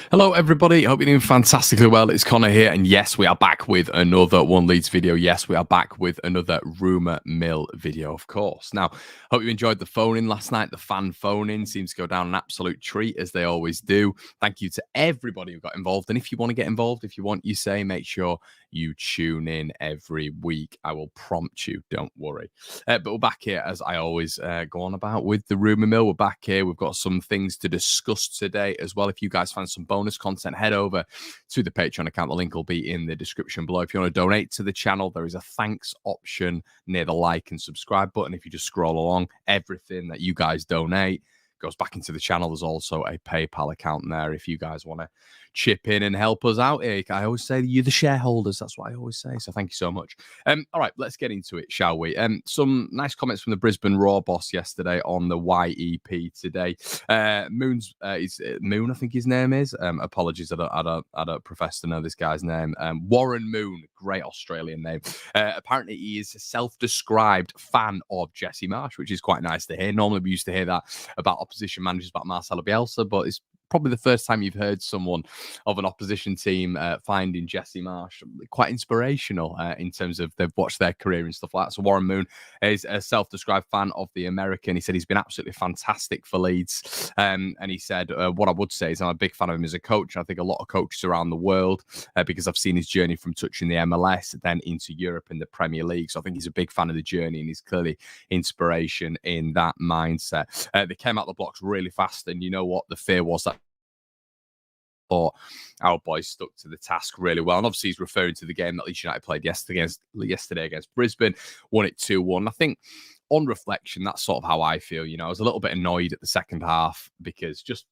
Hello, everybody. Hope you're doing fantastically well. It's Connor here. And yes, we are back with another One Leeds video. Yes, we are back with another Rumour Mill video, of course. Now, hope you enjoyed the phone-in last night. The fan phone-in seems to go down an absolute treat, as they always do. Thank you to everybody who got involved. And if you want to get involved, if you want, you say, make sure you tune in every week. I will prompt you. Don't worry. But we're back here, as I always go on about, with the Rumour Mill. We're back here. We've got some things to discuss today as well. If you guys find some bonus content, head over to the Patreon account. The link will be in the description below. If you want to donate to the channel, there is a thanks option near the like and subscribe button. If you just scroll along, everything that you guys donate goes back into the channel. There's also a PayPal account there if you guys want to chip in and help us out here. I always say you're the shareholders. That's what I always say. So thank you so much. All right, let's get into it, shall we? Some nice comments from the Brisbane Raw boss yesterday on the YEP today. Moon, I think his name is. Apologies, I don't profess to know this guy's name. Warren Moon, great Australian name. Apparently, he is a self-described fan of Jesse Marsch, which is quite nice to hear. Normally, we used to hear that about opposition managers, about Marcelo Bielsa, but it's probably the first time you've heard someone of an opposition team finding Jesse Marsch quite inspirational in terms of they've watched their career and stuff like that. So Warren Moon is a self-described fan of the American. He said he's been absolutely fantastic for Leeds. And he said, what I would say is I'm a big fan of him as a coach. I think a lot of coaches around the world, because I've seen his journey from touching the MLS, then into Europe and the Premier League. So I think he's a big fan of the journey and he's clearly inspiration in that mindset. They came out the blocks really fast. And you know what? The fear was that our boys stuck to the task really well. And obviously he's referring to the game that Leeds United played yesterday against Brisbane, won it 2-1. I think on reflection, that's sort of how I feel. You know, I was a little bit annoyed at the second half because just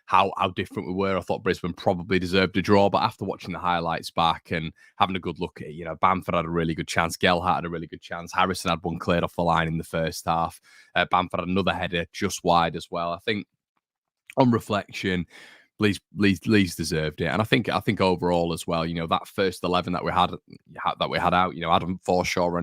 how different we were. I thought Brisbane probably deserved a draw, but after watching the highlights back and having a good look at it, you know, Bamford had a really good chance. Gelhardt had a really good chance. Harrison had one cleared off the line in the first half. Bamford had another header just wide as well. I think on reflection, Leeds deserved it, and I think overall as well, you know, that first 11 that we had out, you know, Adam Forshaw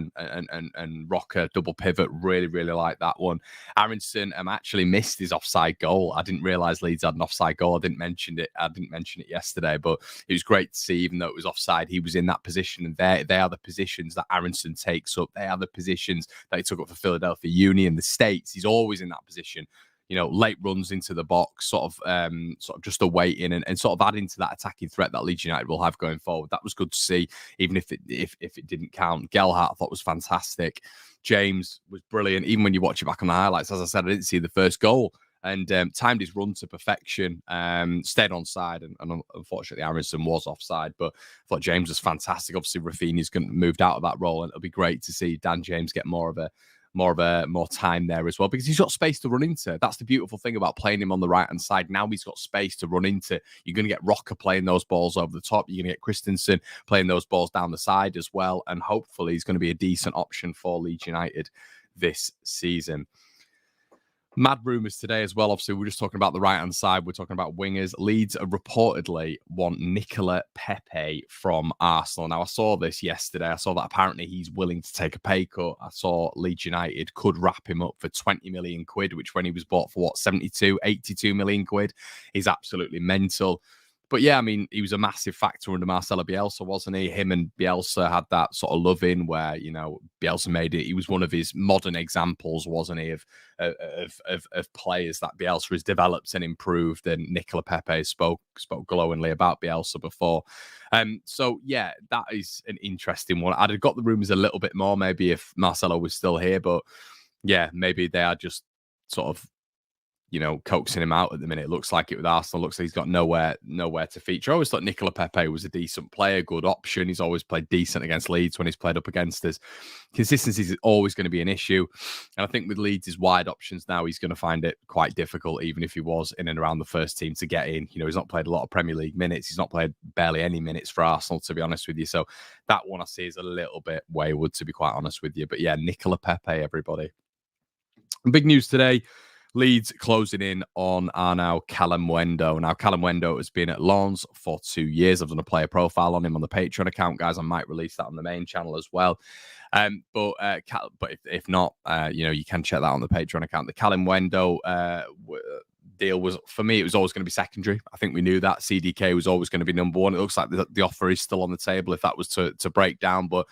and Rocker double pivot, really like that one. Aronson actually missed his offside goal. I didn't realize Leeds had an offside goal. I didn't mention it yesterday, but it was great to see, even though it was offside, he was in that position, and they are the positions that Aronson takes up. They are the positions that he took up for Philadelphia Union, the States. He's always in that position. You know, late runs into the box, sort of just a wait in and sort of adding to that attacking threat that Leeds United will have going forward. That was good to see, even if it didn't count. Gelhardt I thought was fantastic. James was brilliant. Even when you watch it back on the highlights, as I said, I didn't see the first goal and timed his run to perfection, stayed onside, and unfortunately Aronson was offside. But I thought James was fantastic. Obviously, Rafinha's moved out of that role, and it'll be great to see Dan James get more time there as well, because he's got space to run into. That's the beautiful thing about playing him on the right hand side. Now he's got space to run into. You're going to get Rocker playing those balls over the top. You're going to get Christensen playing those balls down the side as well, and hopefully he's going to be a decent option for Leeds United this season. Mad rumours today as well. Obviously, we're just talking about the right-hand side. We're talking about wingers. Leeds reportedly want Nicolo Pepe from Arsenal. Now, I saw this yesterday. I saw that apparently he's willing to take a pay cut. I saw Leeds United could wrap him up for 20 million quid, which when he was bought for, 82 million quid, is absolutely mental. But yeah, I mean, he was a massive factor under Marcelo Bielsa, wasn't he? Him and Bielsa had that sort of love-in where, you know, Bielsa made it. He was one of his modern examples, wasn't he, of players that Bielsa has developed and improved. And Nicolo Pepe spoke glowingly about Bielsa before. So yeah, that is an interesting one. I'd have got the rumours a little bit more maybe if Marcelo was still here, but yeah, maybe they are just sort of, you know, coaxing him out at the minute. It looks like it with Arsenal. Looks like he's got nowhere to feature. I always thought Nicolo Pepe was a decent player, good option. He's always played decent against Leeds when he's played up against us. Consistency is always going to be an issue. And I think with Leeds' wide options now, he's going to find it quite difficult, even if he was in and around the first team, to get in. You know, he's not played a lot of Premier League minutes. He's not played barely any minutes for Arsenal, to be honest with you. So that one I see is a little bit wayward, to be quite honest with you. But yeah, Nicolo Pepe, everybody. Big news today. Leeds closing in on our now Kalimeundo. Now, Kalimeundo has been at Lens for 2 years. I've done a player profile on him on the Patreon account, guys. I might release that on the main channel as well. But if not, you know, you can check that on the Patreon account. The Kalimeundo deal was, for me, it was always going to be secondary. I think we knew that CDK was always going to be number one. It looks like the offer is still on the table if that was to break down, but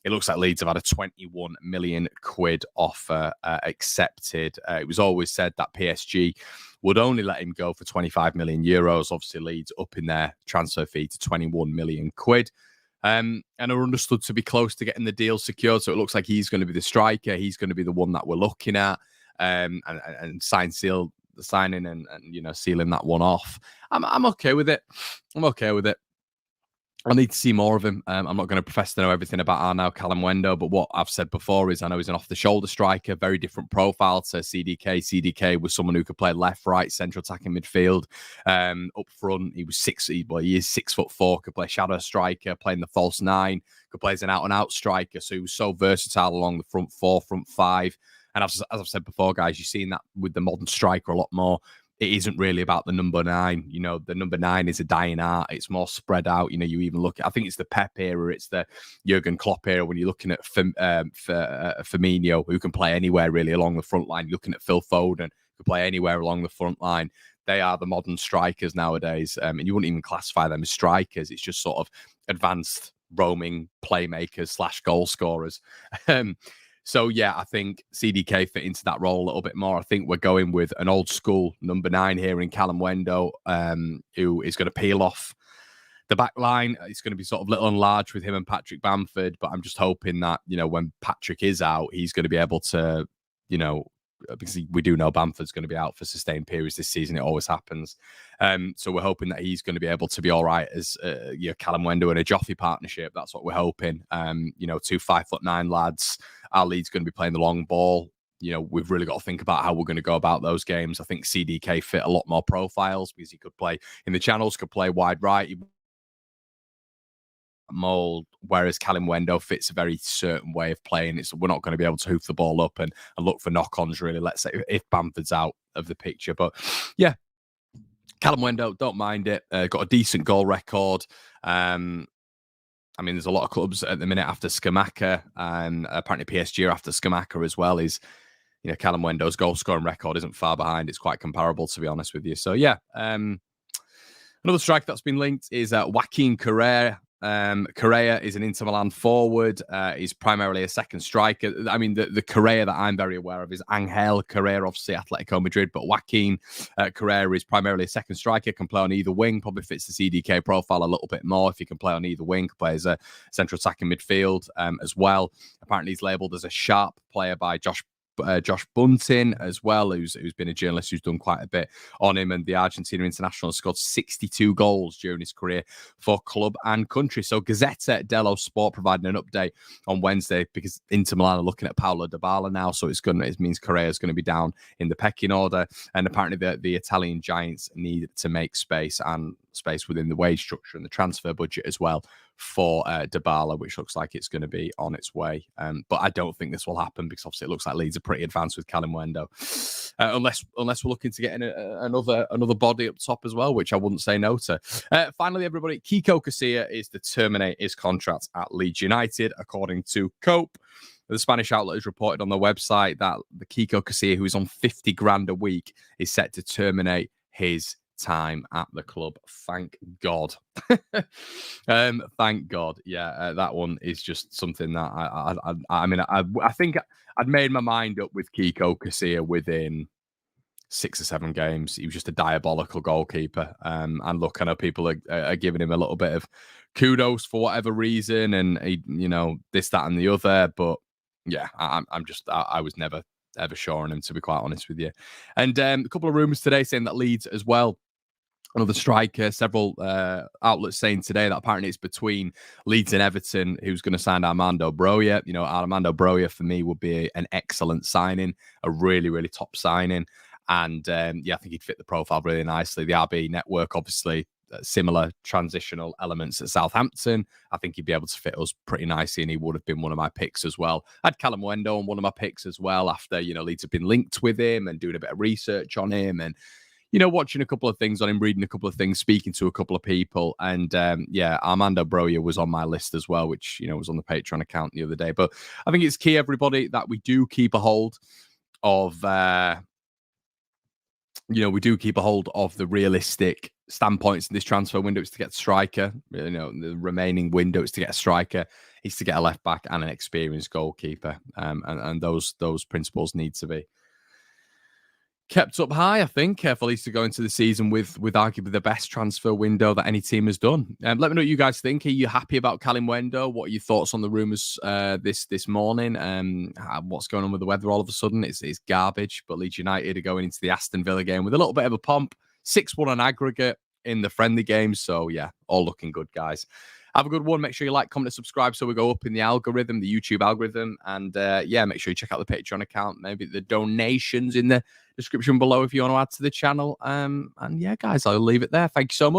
it looks like Leeds have had a 21 million quid offer accepted. It was always said that PSG would only let him go for 25 million euros. Obviously, Leeds up in their transfer fee to 21 million quid. And are understood to be close to getting the deal secured. So it looks like he's going to be the striker. He's going to be the one that we're looking at, and seal the signing and sealing that one off. I'm okay with it. I need to see more of him. I'm not going to profess to know everything about our now Callum Wendell, but what I've said before is I know he's an off-the-shoulder striker, very different profile to CDK. CDK was someone who could play left, right, central attacking midfield. Up front, he is 6'4", could play shadow striker, playing the false nine, could play as an out-and-out striker. So he was so versatile along the front four, front five. And as I've said before, guys, you've seen that with the modern striker a lot more. It isn't really about the number 9. The number 9 is a dying art. It's more spread out. You even look at, I think it's the Pep era, it's the Jurgen Klopp era when you're looking at Firmino, who can play anywhere really along the front line. You're looking at Phil Foden, who can play anywhere along the front line. They are the modern strikers nowadays. And you wouldn't even classify them as strikers. It's just sort of advanced roaming playmakers / goal scorers. So, yeah, I think CDK fit into that role a little bit more. I think we're going with an old school number 9 here in Callum Wendell, who is going to peel off the back line. It's going to be sort of little and large with him and Patrick Bamford. But I'm just hoping that, when Patrick is out, he's going to be able to, because we do know Bamford's going to be out for sustained periods this season. It always happens. So we're hoping that he's going to be able to be all right as Callum Wendell and a Joffy partnership. That's what we're hoping. 2 5'9" lads. Our Leeds going to be playing the long ball. We've really got to think about how we're going to go about those games. I think CDK fit a lot more profiles because he could play in the channels, could play wide right. Mold, whereas Callum Wendell fits a very certain way of playing. We're not going to be able to hoof the ball up and look for knock-ons, really, let's say, if Bamford's out of the picture. But, yeah, Callum Wendell, don't mind it. Got a decent goal record. There's a lot of clubs at the minute after Scamacca, and apparently PSG are after Scamacca as well. Callum Wendell's goal-scoring record isn't far behind. It's quite comparable, to be honest with you. So, yeah. Another striker that's been linked is Joaquin CARRERA. CARRERA is an Inter Milan forward. He's primarily a second striker. The CARRERA that I'm very aware of is Angel CARRERA, obviously Atletico Madrid, but Joaquin CARRERA is primarily a second striker, can play on either wing, probably fits the CDK profile a little bit more if he can play on either wing, can play as a central attacking midfield as well. Apparently he's labelled as a sharp player by Josh Bunting as well, who's been a journalist who's done quite a bit on him, and the Argentina international has scored 62 goals during his career for club and country. So Gazzetta dello Sport providing an update on Wednesday because Inter Milan are looking at Paulo Dybala now, so it means Correa is going to be down in the pecking order, and apparently the Italian giants need to make space within the wage structure and the transfer budget as well for Dybala, which looks like it's going to be on its way. But I don't think this will happen because obviously it looks like Leeds are pretty advanced with Callum Wendell, unless we're looking to get in another body up top as well, which I wouldn't say no to. Finally, everybody, Kiko Casilla is to terminate his contract at Leeds United, according to Cope. The Spanish outlet has reported on their website that the Kiko Casilla, who is on 50 grand a week, is set to terminate his time at the club. Thank God. Thank God. Yeah, that one is just something that I think I'd made my mind up with Kiko Casilla within 6 or 7 games. He was just a diabolical goalkeeper. And look, I know people are giving him a little bit of kudos for whatever reason, and this, that, and the other. But yeah, I was never ever sure on him, to be quite honest with you. And a couple of rumours today saying that Leeds as well, another striker, several outlets saying today that apparently it's between Leeds and Everton who's going to sign Armando Broja. Armando Broja for me would be an excellent signing, a really, really top signing. And I think he'd fit the profile really nicely. The RB network, obviously, similar transitional elements at Southampton. I think he'd be able to fit us pretty nicely, and he would have been one of my picks as well. I had Callum Wendell on one of my picks as well after, Leeds have been linked with him and doing a bit of research on him and, watching a couple of things on him, reading a couple of things, speaking to a couple of people. And Armando Broja was on my list as well, which, was on the Patreon account the other day. But I think it's key, everybody, that we do keep a hold of you know, we do keep a hold of the realistic standpoints in this transfer window. It's to get a striker. You know, the remaining window is to get a striker. It's to get a left back and an experienced goalkeeper. And those principles need to be kept up high, I think, for Leeds to go into the season with arguably the best transfer window that any team has done. Let me know what you guys think. Are you happy about Kalimeundo? What are your thoughts on the rumours this morning? What's going on with the weather all of a sudden? It's garbage, but Leeds United are going into the Aston Villa game with a little bit of a pomp. 6-1 on aggregate in the friendly games. So, yeah, all looking good, guys. Have a good one. Make sure you like, comment, and subscribe so we go up in the algorithm, the YouTube algorithm. And yeah, make sure you check out the Patreon account. Maybe the donations in the description below if you want to add to the channel. And yeah, guys, I'll leave it there. Thank you so much.